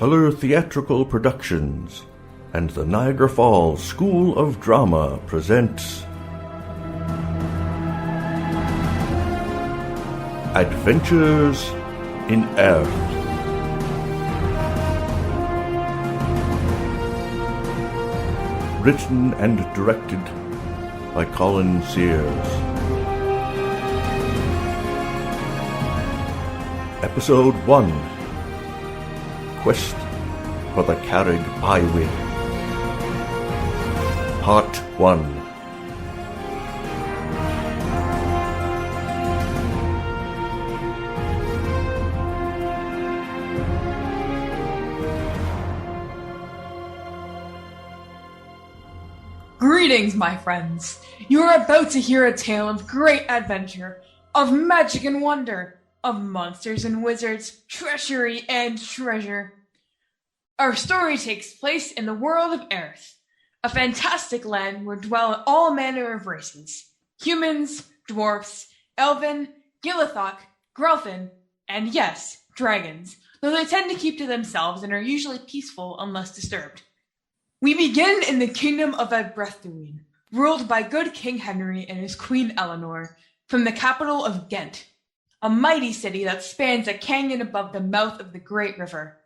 Color Theatrical Productions and the Niagara Falls School of Drama presents Adventures in Aerth. Written and directed by Colin Sears. Episode 1. Quest for the Carrig Byway. Part 1. Greetings, my friends. You are about to hear a tale of great adventure, of magic and wonder, of monsters and wizards, treachery and treasure. Our story takes place in the world of Aerth, a fantastic land where dwell all manner of races: humans, dwarfs, elven, Gilithok, Grelthin, and yes, dragons, though they tend to keep to themselves and are usually peaceful unless disturbed. We begin in the kingdom of Aerth, ruled by good King Henry and his Queen Eleanor, from the capital of Ghent, a mighty city that spans a canyon above the mouth of the Great River.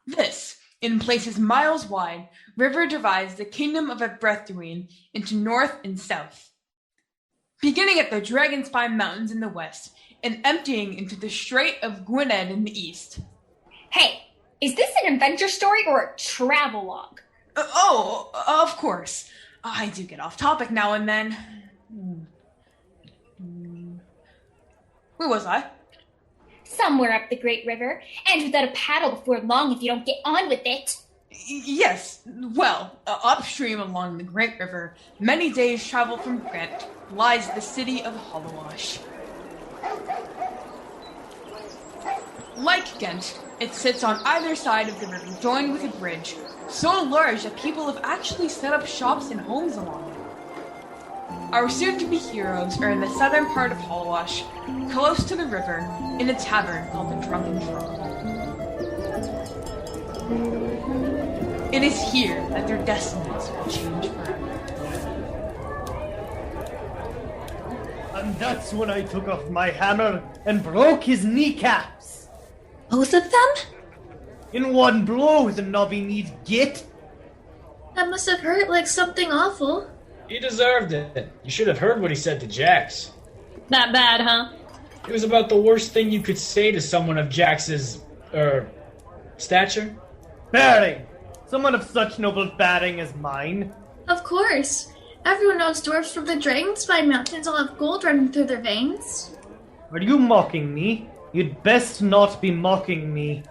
This, in places miles wide, river divides the kingdom of Aerth into north and south, beginning at the Dragonspine Mountains in the west and emptying into the Strait of Gwynedd in the east. Hey, is this an adventure story or a travelogue? Of course. I do get off topic now and then. Where was I? Somewhere up the Great River, and without a paddle before long if you don't get on with it. Yes, well, upstream along the Great River, many days' travel from Ghent, lies the city of Hollowash. Like Ghent, it sits on either side of the river, joined with a bridge, so large that people have actually set up shops and homes along it. Our soon-to-be heroes are in the southern part of Hollowash, close to the river, in a tavern called the Drunken Troll. It is here that their destinies will change forever. And that's when I took off my hammer and broke his kneecaps. Both of them? In one blow, the knobby-kneed git. That must have hurt like something awful. He deserved it. You should have heard what he said to Jax. That bad, huh? It was about the worst thing you could say to someone of Jax's, stature. Bearing! Someone of such noble bearing as mine. Of course. Everyone knows dwarves from the Dragonspine Mountains all have gold running through their veins. Are you mocking me? You'd best not be mocking me.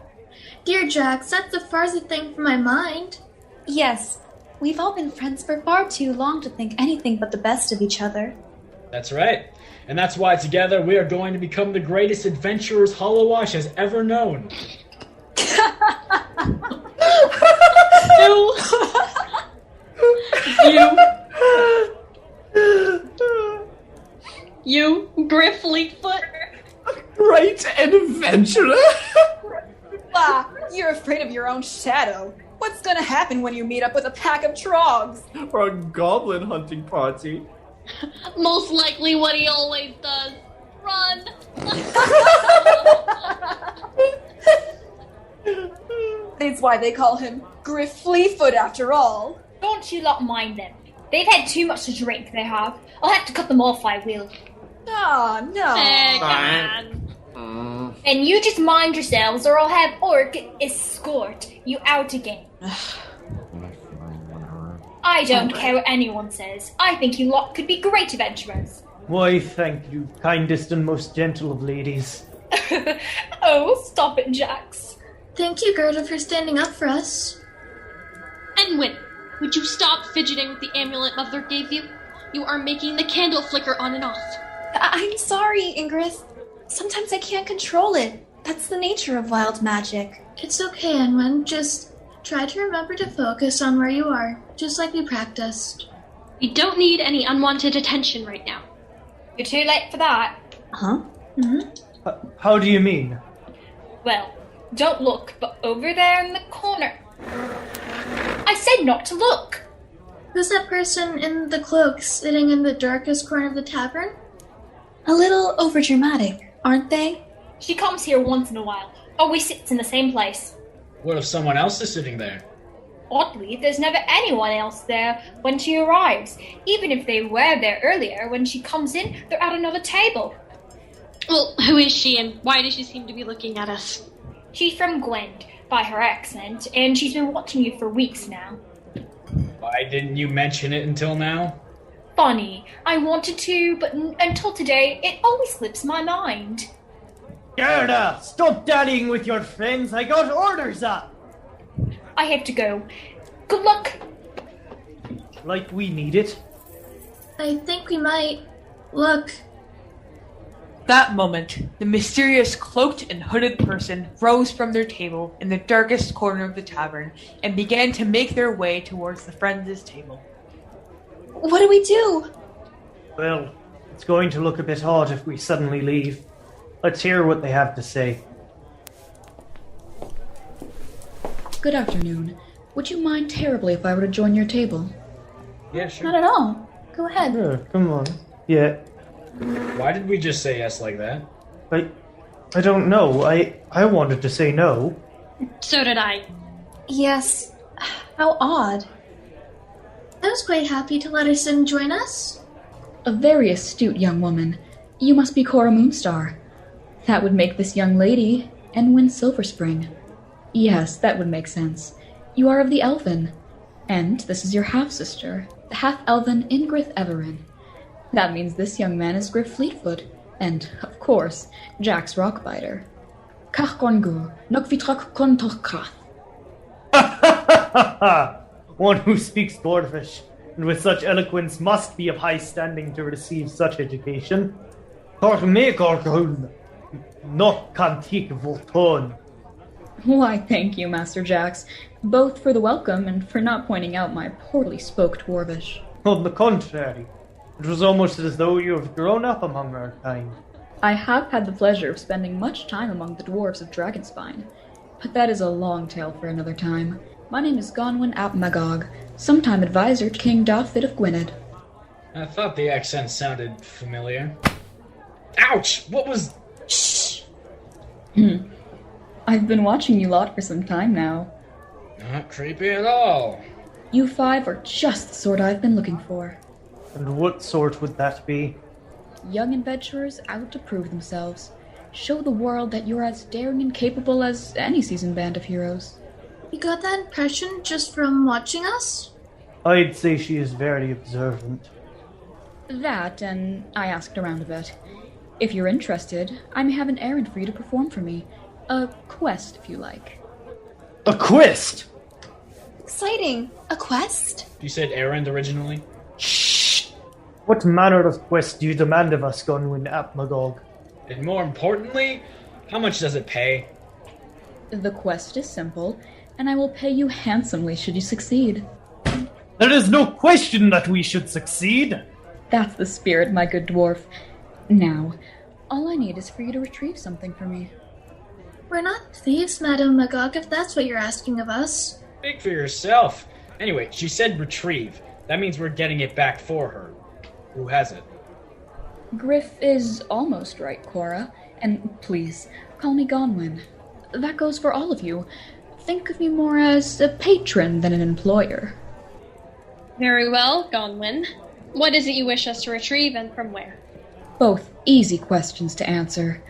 Dear Jax, that's the farthest thing from my mind. Yes, we've all been friends for far too long to think anything but the best of each other. That's right. And that's why together we are going to become the greatest adventurers Hollowash has ever known. You, Griff Fleetfoot? Great adventurer! Ah, you're afraid of your own shadow. What's gonna happen when you meet up with a pack of trogs? Or a goblin hunting party. Most likely what he always does. Run! That's why they call him Griff Fleetfoot after all. Don't you lot mind them. They've had too much to drink, they have. I'll have to cut them off, I will. Ah, no. And you just mind yourselves, or I'll have Orc escort you out again. I don't care what anyone says. I think you lot could be great adventurers. Why, thank you, kindest and most gentle of ladies. Oh, stop it, Jax. Thank you, Gerda, for standing up for us. Enwyn, would you stop fidgeting with the amulet Mother gave you? You are making the candle flicker on and off. I'm sorry, Ingrith. Sometimes I can't control it. That's the nature of wild magic. It's okay, Enwyn. Just try to remember to focus on where you are, just like we practiced. We don't need any unwanted attention right now. You're too late for that. Huh? Mm-hmm. How do you mean? Well, Don't look, but over there in the corner. I said not to look! Who's that person in the cloak sitting in the darkest corner of the tavern? A little overdramatic, aren't they? She comes here once in a while, always sits in the same place. What if someone else is sitting there? Oddly, there's never anyone else there when she arrives. Even if they were there earlier, when she comes in, they're at another table. Well, who is she and why does she seem to be looking at us? She's from Gwent, by her accent, and she's been watching you for weeks now. Why didn't you mention it until now? Funny. I wanted to, but until today, it always slips my mind. Gerda, stop dallying with your friends. I got orders up. I have to go. Good luck. Like we need it. I think we might. Look. That moment, the mysterious cloaked and hooded person rose from their table in the darkest corner of the tavern and began to make their way towards the friends' table. What do we do? Well, it's going to look a bit odd if we suddenly leave. Let's hear what they have to say. Good afternoon. Would you mind terribly if I were to join your table? Yeah, sure. Not at all. Go ahead. Sure, come on. Yeah. Why did we just say yes like that? I don't know. I wanted to say no. So did I. Yes. How odd. I was quite happy to let her sit and join us. A very astute young woman. You must be Cora Moonstar. That would make this young lady Enwyn Silverspring. Yes, that would make sense. You are of the Elven. And this is your half-sister, the half-elven Ingrid Everin. That means this young man is Griff Fleetfoot, and, of course, Jax Rockbiter. Kachgongur, Nokvitrak Kontochkrath. One who speaks Dwarvish, and with such eloquence must be of high standing to receive such education. Kormegorgun, not cantique Volton. Why, thank you, Master Jax, both for the welcome and for not pointing out my poorly spoke Dwarvish. On the contrary, it was almost as though you have grown up among our kind. I have had the pleasure of spending much time among the dwarves of Dragonspine, but that is a long tale for another time. My name is Gonwyn ap Magog, sometime advisor to King Dafydd of Gwynedd. I thought the accent sounded familiar. Ouch! What was... Shh! I've been watching you lot for some time now. Not creepy at all. You five are just the sort I've been looking for. And what sort would that be? Young adventurers out to prove themselves. Show the world that you're as daring and capable as any seasoned band of heroes. You got that impression just from watching us? I'd say she is very observant. That, and I asked around a bit. If you're interested, I may have an errand for you to perform for me. A quest, if you like. A quest? Exciting. A quest? You said errand originally? Shh! What manner of quest do you demand of us, Gonwyn ap Magog? And more importantly, how much does it pay? The quest is simple, and I will pay you handsomely should you succeed. There is no question that we should succeed! That's the spirit, my good dwarf. Now, all I need is for you to retrieve something for me. We're not thieves, Madame Magog, if that's what you're asking of us. Speak for yourself. Anyway, she said retrieve. That means we're getting it back for her. Who has it? Griff is almost right, Cora. And please, call me Gonwyn. That goes for all of you. Think of me more as a patron than an employer. Very well, Gonwyn. What is it you wish us to retrieve and from where? Both easy questions to answer.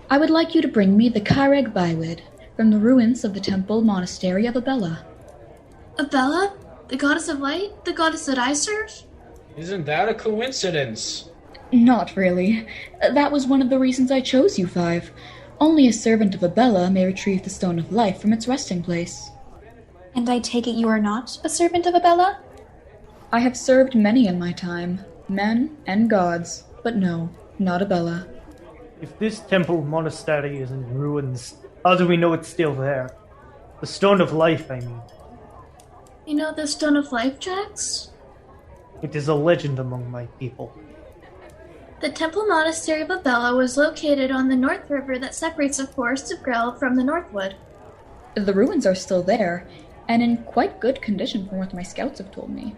I would like you to bring me the Careg Bywid from the ruins of the temple monastery of Abella. Abella? The goddess of light? The goddess that I serve? Isn't that a coincidence? Not really. That was one of the reasons I chose you five. Only a servant of Abella may retrieve the Stone of Life from its resting place. And I take it you are not a servant of Abella? I have served many in my time, men and gods, but no, not Abella. If this temple monastery is in ruins, how do we know it's still there? The Stone of Life, I mean. You know the Stone of Life, Jax? It is a legend among my people. The Temple Monastery of Abella was located on the North River that separates the Forest of Grell from the Northwood. The ruins are still there, and in quite good condition from what my scouts have told me.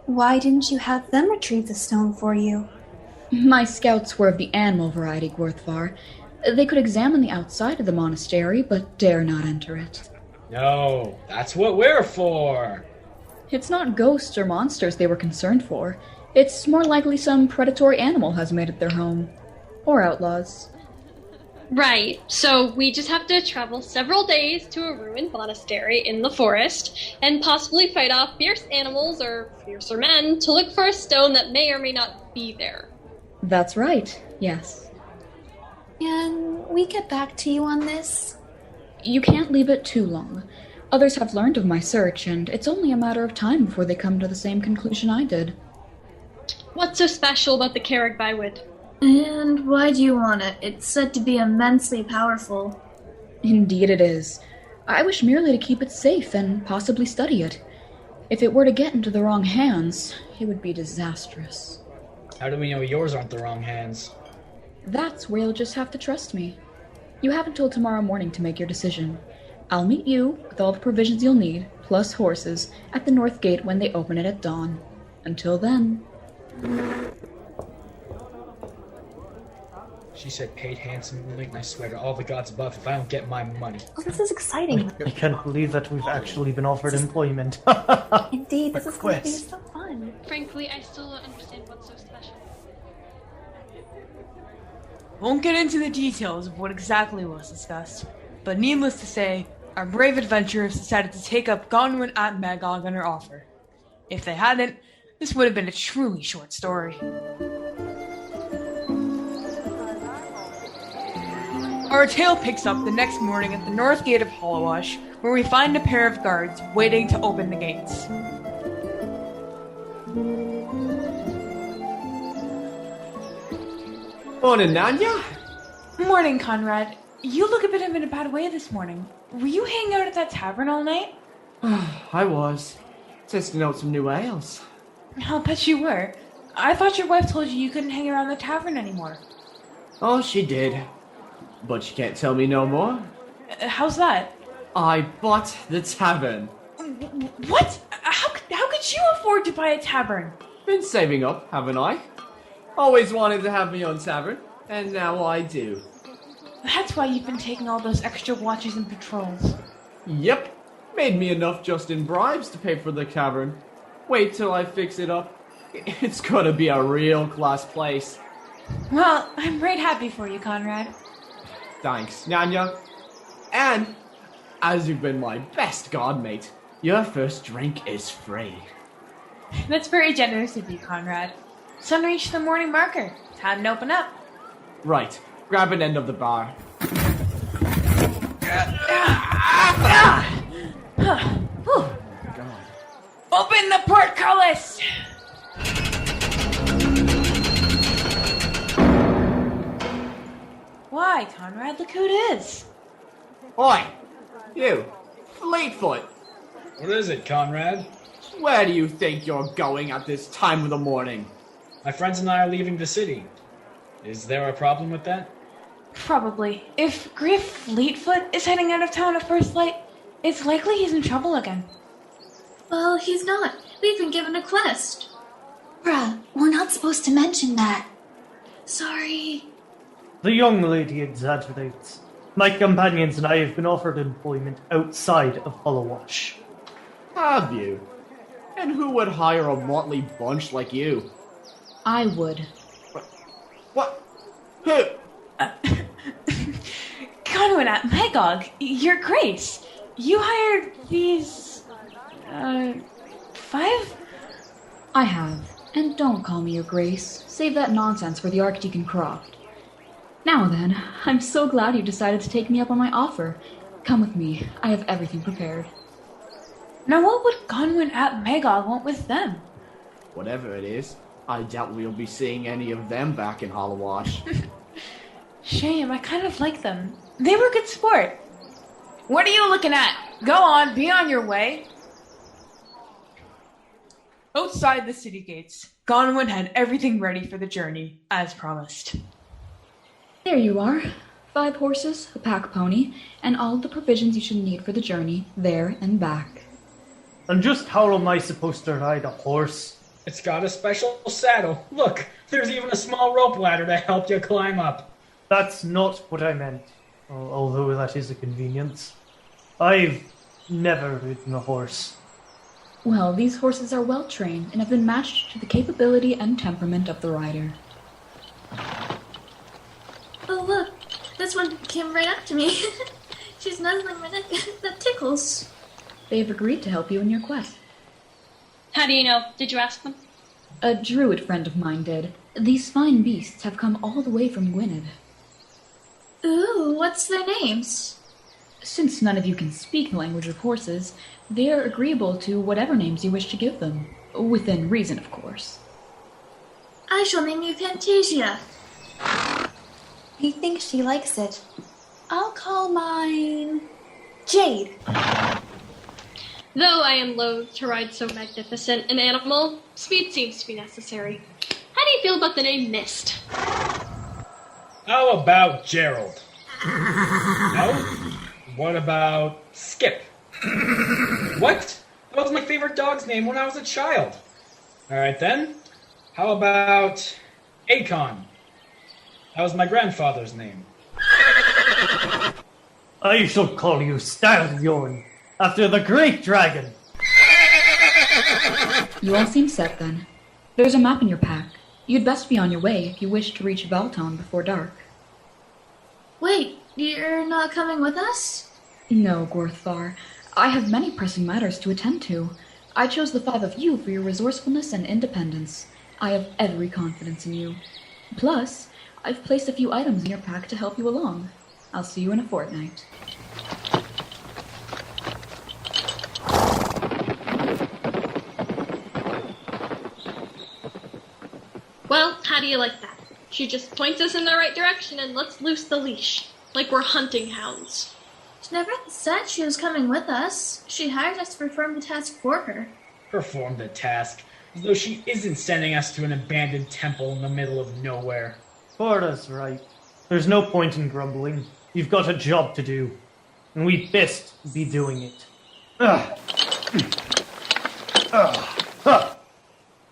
Why didn't you have them retrieve the stone for you? My scouts were of the animal variety, Gworthvar. They could examine the outside of the monastery, but dare not enter it. No, that's what we're for. It's not ghosts or monsters they were concerned for. It's more likely some predatory animal has made it their home. Or outlaws. Right, so we just have to travel several days to a ruined monastery in the forest and possibly fight off fierce animals or fiercer men to look for a stone that may or may not be there. That's right, yes. Can we get back to you on this? You can't leave it too long. Others have learned of my search, and it's only a matter of time before they come to the same conclusion I did. What's so special about the Carrick Bywood? And why do you want it? It's said to be immensely powerful. Indeed it is. I wish merely to keep it safe and possibly study it. If it were to get into the wrong hands, it would be disastrous. How do we know yours aren't the wrong hands? That's where you'll just have to trust me. You have until tomorrow morning to make your decision. I'll meet you, with all the provisions you'll need, plus horses, at the north gate when they open it at dawn. Until then... She said paid handsomely, and I swear to all the gods above if I don't get my money. Oh, this is exciting. I can't believe that we've actually been offered employment. Indeed, this is going to be so fun. Frankly, I still don't understand what's so special. Won't get into the details of what exactly was discussed, but needless to say, our brave adventurers decided to take up Gonwin at Magog on her offer. If they hadn't, this would have been a truly short story. Our tale picks up the next morning at the north gate of Hollowash, where we find a pair of guards waiting to open the gates. Morning, Nanya. Morning, Conrad. You look a bit in a bad way this morning. Were you hanging out at that tavern all night? I was. Testing out some new ales. I'll bet you were. I thought your wife told you couldn't hang around the tavern anymore. Oh, she did. But she can't tell me no more. How's that? I bought the tavern. What? How could you afford to buy a tavern? Been saving up, haven't I? Always wanted to have my own tavern, and now I do. That's why you've been taking all those extra watches and patrols. Yep. Made me enough just in bribes to pay for the tavern. Wait till I fix it up. It's gonna be a real class place. Well, I'm right happy for you, Conrad. Thanks, Nanya. And, as you've been my best godmate, your first drink is free. That's very generous of you, Conrad. Sun reached the morning marker. Time to open up. Right. Grab an end of the bar. God. Open the portcullis! Why, Conrad? Look who it is. Oi! You! Fleetfoot! What is it, Conrad? Where do you think you're going at this time of the morning? My friends and I are leaving the city. Is there a problem with that? Probably. If Griff Fleetfoot is heading out of town at first light, it's likely he's in trouble again. Well, he's not. We've been given a quest. Bruh, we're not supposed to mention that. Sorry. The young lady exaggerates. My companions and I have been offered employment outside of Hollowash. Have you? And who would hire a motley bunch like you? I would. What? Who? Conwyn at Magog, Your Grace, you hired these, 5? I have. And don't call me your grace. Save that nonsense for the Archdeacon Croft. Now then, I'm so glad you decided to take me up on my offer. Come with me. I have everything prepared. Now what would Conwyn at Magog want with them? Whatever it is, I doubt we'll be seeing any of them back in Hollowash. Shame, I kind of like them. They were good sport. What are you looking at? Go on, be on your way. Outside the city gates, Gonwin had everything ready for the journey, as promised. There you are. 5 horses, a pack pony, and all the provisions you should need for the journey, there and back. And just how am I supposed to ride a horse? It's got a special saddle. Look, there's even a small rope ladder to help you climb up. That's not what I meant, although that is a convenience. I've never ridden a horse. Well, these horses are well trained and have been matched to the capability and temperament of the rider. Oh, look. This one came right up to me. She's nuzzling my neck. That tickles. They have agreed to help you in your quest. How do you know? Did you ask them? A druid friend of mine did. These fine beasts have come all the way from Gwynedd. Ooh, what's their names? Since none of you can speak the language of horses, they are agreeable to whatever names you wish to give them. Within reason, of course. I shall name you Fantasia. I think she likes it. I'll call mine Jade. Though I am loath to ride so magnificent an animal, speed seems to be necessary. How do you feel about the name Mist? How about Gerald? No? What about Skip? What? That was my favorite dog's name when I was a child. Alright then. How about Akon? That was my grandfather's name. I shall call you Stallion, after the great dragon. You all seem set then. There's a map in your pack. You'd best be on your way if you wish to reach Valton before dark. Wait, you're not coming with us? No, Gorthvar. I have many pressing matters to attend to. I chose the 5 of you for your resourcefulness and independence. I have every confidence in you. Plus, I've placed a few items in your pack to help you along. I'll see you in a fortnight. Well, how do you like that? She just points us in the right direction and lets loose the leash, like we're hunting hounds. She never said she was coming with us. She hired us to perform the task for her. Perform the task, as though she isn't sending us to an abandoned temple in the middle of nowhere. Farda's right. There's no point in grumbling. You've got a job to do, and we'd best be doing it.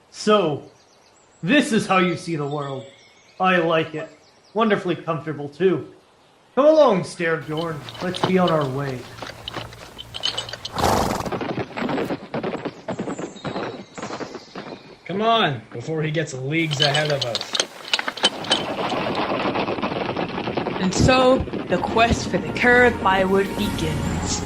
So, this is how you see the world. I like it. Wonderfully comfortable, too. Come along, Stairbjorn. Let's be on our way. Come on, before he gets leagues ahead of us. And so, the quest for the Aerth Bywood begins.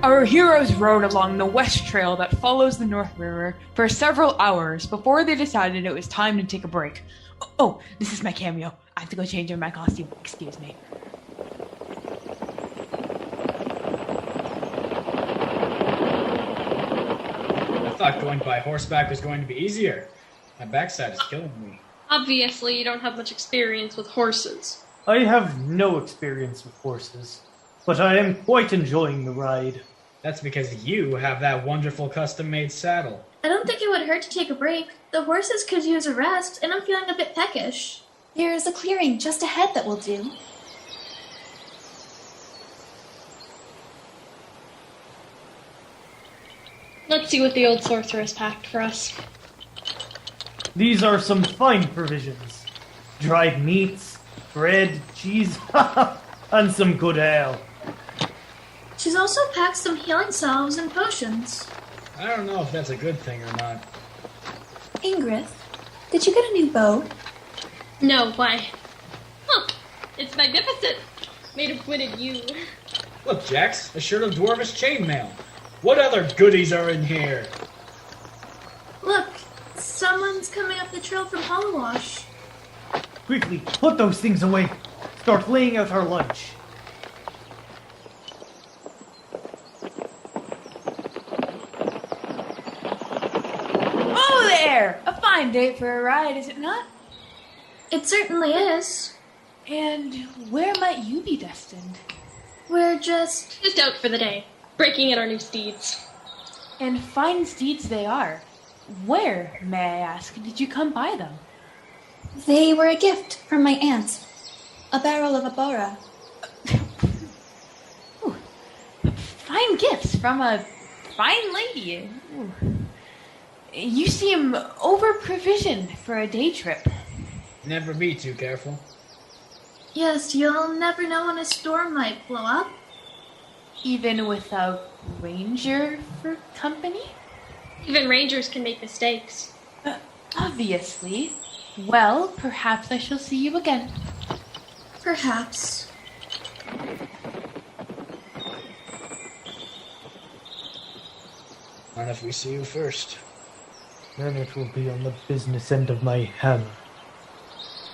Our heroes rode along the west trail that follows the North River for several hours before they decided it was time to take a break. Oh, this is my cameo. I have to go change in my costume. Excuse me. I thought going by horseback was going to be easier. My backside is killing me. Obviously, you don't have much experience with horses. I have no experience with horses, but I am quite enjoying the ride. That's because you have that wonderful custom-made saddle. I don't think it would hurt to take a break. The horses could use a rest, and I'm feeling a bit peckish. There's a clearing just ahead that will do. Let's see what the old sorceress packed for us. These are some fine provisions. Dried meats, bread, cheese, and some good ale. She's also packed some healing salves and potions. I don't know if that's a good thing or not. Ingrid, did you get a new bow? No, why? Huh, it's magnificent. Made of Gwynedd yew. Look, Jax, a shirt of dwarvish chainmail. What other goodies are in here? Look, someone's coming up the trail from Hollowash. Quickly, put those things away. Start laying out our lunch. Oh there! A fine day for a ride, is it not? It certainly is. And where might you be destined? We're just out for the day, breaking in our new steeds. And fine steeds they are. Where, may I ask, did you come by them? They were a gift from my aunt. A barrel of Abora. Fine gifts from a fine lady. Ooh. You seem over-provisioned for a day trip. Never be too careful. Yes, you'll never know when a storm might blow up. Even without Ranger for company? Even rangers can make mistakes. Obviously. Well, perhaps I shall see you again. Perhaps. Not if we see you first. Then it will be on the business end of my hammer.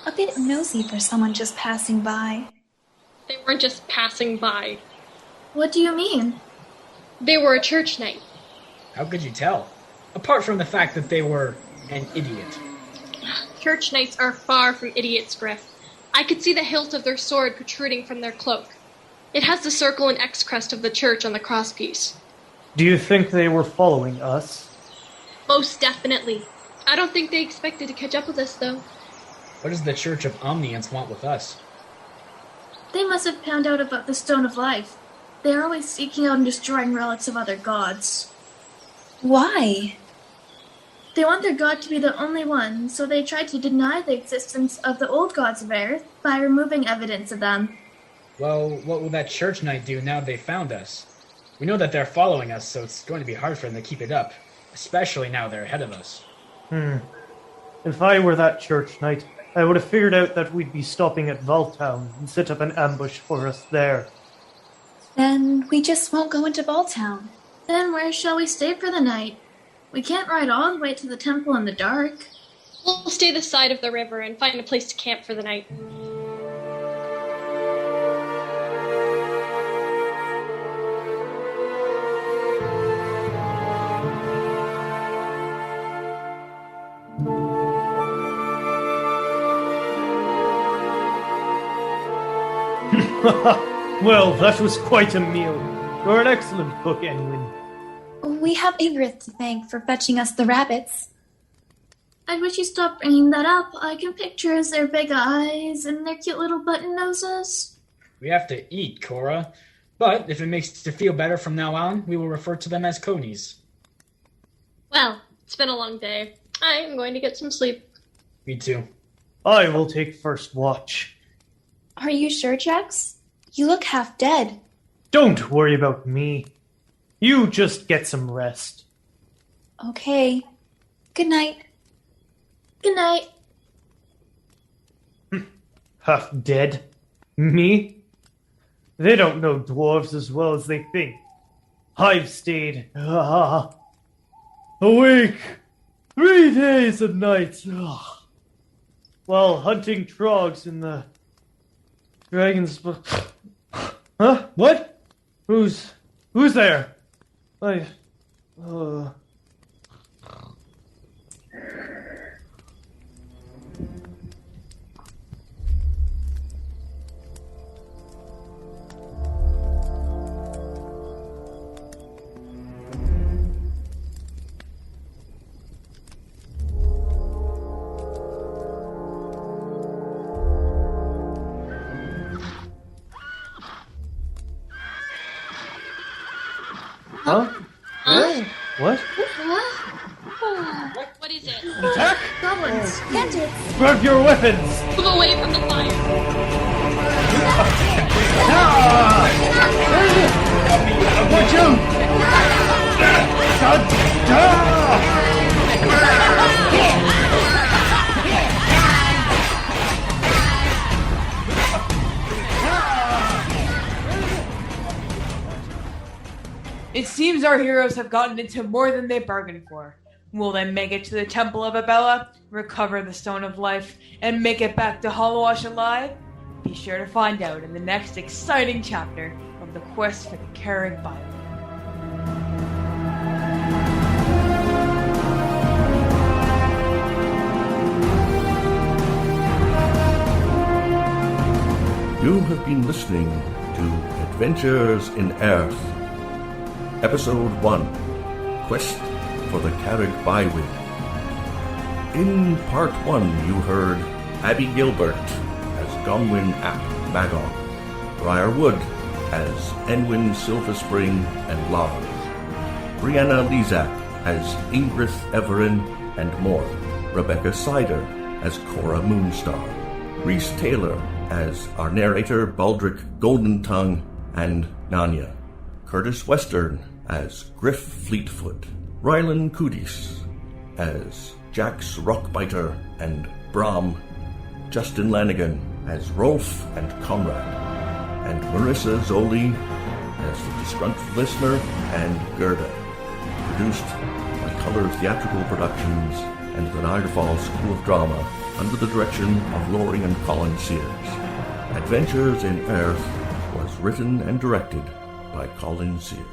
A bit nosy for someone just passing by. They weren't just passing by. What do you mean? They were a church knight. How could you tell? Apart from the fact that they were an idiot. Church knights are far from idiots, Griff. I could see the hilt of their sword protruding from their cloak. It has the circle and X crest of the church on the crosspiece. Do you think they were following us? Most definitely. I don't think they expected to catch up with us, though. What does the Church of Omnians want with us? They must have found out about the Stone of Life. They are always seeking out and destroying relics of other gods. Why? They want their god to be the only one, so they try to deny the existence of the old gods of Aerth by removing evidence of them. Well, what will that church knight do now they found us? We know that they're following us, so it's going to be hard for them to keep it up. Especially now they're ahead of us. If I were that church knight, I would have figured out that we'd be stopping at Voltown and set up an ambush for us there. Then we just won't go into Balltown. Then where shall we stay for the night? We can't ride all the way to the temple in the dark. We'll stay this side of the river and find a place to camp for the night. Well, that was quite a meal. You're an excellent cook, Enwin. We have Aerth to thank for fetching us the rabbits. I wish you stopped bringing that up. I can picture their big eyes and their cute little button noses. We have to eat, Cora. But if it makes you feel better from now on, we will refer to them as conies. Well, it's been a long day. I'm going to get some sleep. Me too. I will take first watch. Are you sure, Jax? You look half dead. Don't worry about me. You just get some rest. Okay. Good night. Good night. Half dead? Me? They don't know dwarves as well as they think. I've stayed awake 3 days and nights while hunting trogs in the dragon's book. Huh? What? Who's there? Huh? What? What is it? Attack! Goblins. Bandits! Grab your weapons! Move away from the fire! Watch out! It seems our heroes have gotten into more than they bargained for. Will they make it to the Temple of Abella, recover the Stone of Life, and make it back to Hollowash alive? Be sure to find out in the next exciting chapter of the quest for the Carrick Bible. You have been listening to Adventures in Aerth, Episode 1, Quest for the Carrick Byway. In Part 1, you heard Abby Gilbert as Gonwyn ap Magog, Briar Wood as Enwyn Silverspring and Lars, Brianna Lezak as Ingrid Everin and more, Rebecca Sider as Cora Moonstar, Reese Taylor as our narrator Baldric Goldentongue and Nanya, Curtis Western as Griff Fleetfoot, Rylan Kudis as Jax Rockbiter and Brom, Justin Lanigan as Rolf and Conrad, and Marissa Zoli as the disgruntled listener and Gerda. Produced by Color Theatrical Productions and the Niagara Falls School of Drama under the direction of Laurie and Colin Sears. Adventures in Aerth was written and directed by Colin Sears.